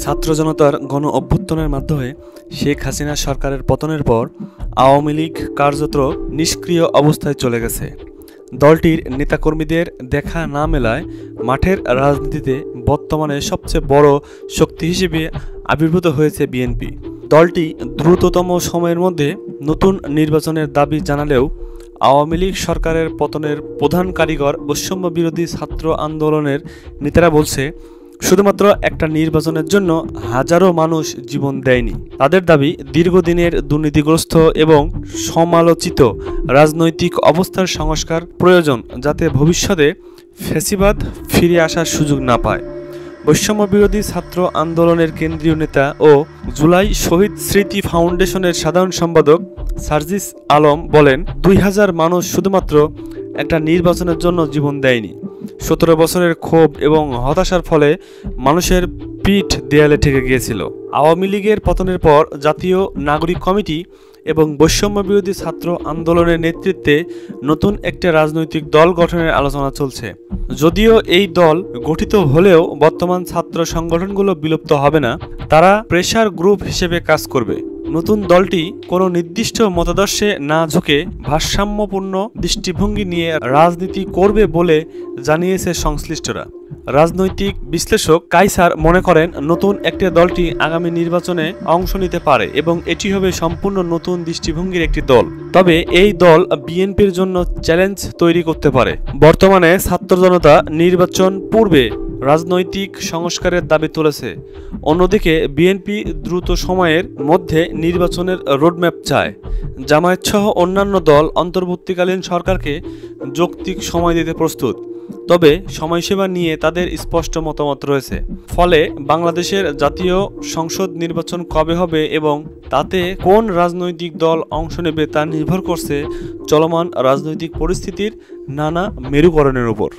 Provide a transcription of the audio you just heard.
ছাত্র জনতার গণ অভ্যুত্থানের মাধ্যমে শেখ হাসিনা সরকারের পতনের পর আওয়ামী লীগ কার্যত নিষ্ক্রিয় অবস্থায় চলে গেছে। দলটির নেতাকর্মীদের দেখা না মেলায় মাঠের রাজনীতিতে বর্তমানে সবচেয়ে বড় শক্তি হিসেবে আবির্ভূত হয়েছে বিএনপি। দলটি দ্রুততম সময়ের মধ্যে নতুন নির্বাচনের দাবি জানালেও আওয়ামী লীগ সরকারের পতনের প্রধান কারিগর বৈষম্য বিরোধী ছাত্র আন্দোলনের নেতারা বলছে, শুধুমাত্র একটা নির্বাচনের জন্য হাজারো মানুষ জীবন দেয়নি। তাদের দাবি, দীর্ঘদিনের দুর্নীতিগ্রস্ত এবং সমালোচিত রাজনৈতিক অবস্থার সংস্কার প্রয়োজন, যাতে ভবিষ্যতে ফ্যাসিবাদ ফিরে আসার সুযোগ না পায়। বৈষম্য বিরোধী ছাত্র আন্দোলনের কেন্দ্রীয় নেতা ও জুলাই শহীদ স্মৃতি ফাউন্ডেশনের সাধারণ সম্পাদক সার্জিস আলম বলেন, 2000 মানুষ শুধুমাত্র একটা নির্বাচনের জন্য জীবন দেয়নি। 17 বছরের ক্ষোভ এবং হতাশার ফলে মানুষের পিঠ দেয়ালে ঠেকে গিয়েছিল। আওয়ামী লীগের পতনের পর জাতীয় নাগরিক কমিটি এবং বৈষম্য বিরোধী ছাত্র আন্দোলনের নেতৃত্বে নতুন একটা রাজনৈতিক দল গঠনের আলোচনা চলছে। যদিও এই দল গঠিত হলেও বর্তমান ছাত্র সংগঠনগুলো বিলুপ্ত হবে না, তারা প্রেসার গ্রুপ হিসেবে কাজ করবে। নতুন দলটি কোনো নির্দিষ্ট মতাদর্শে না ঝুঁকে ভারসাম্যপূর্ণ দৃষ্টিভঙ্গি নিয়ে রাজনীতি করবে বলে জানিয়েছে সংশ্লিষ্টরা। রাজনৈতিক বিশ্লেষক কাইসার মনে করেন, নতুন একটি দলটি আগামী নির্বাচনে অংশ নিতে পারে এবং এটি হবে সম্পূর্ণ নতুন দৃষ্টিভঙ্গির একটি দল। তবে এই দল বিএনপির জন্য চ্যালেঞ্জ তৈরি করতে পারে। বর্তমানে ছাত্র জনতা নির্বাচন পূর্বে রাজনৈতিক সংস্কারের দাবি তুলেছে। অন্যদিকে বিএনপি দ্রুত সময়ের মধ্যে নির্বাচনের রোডম্যাপ চায়। জামায়াত সহ অন্যান্য দল অন্তর্বর্তীকালীন সরকারকে যৌক্তিক সময় দিতে প্রস্তুত, তবে সময়সীমা নিয়ে তাদের স্পষ্ট মতামত রয়েছে। ফলে বাংলাদেশের জাতীয় সংসদ নির্বাচন কবে হবে এবং তাতে কোন রাজনৈতিক দল অংশ নেবে তা নির্ভর করছে চলমান রাজনৈতিক পরিস্থিতির নানা মেরুকরণের উপর।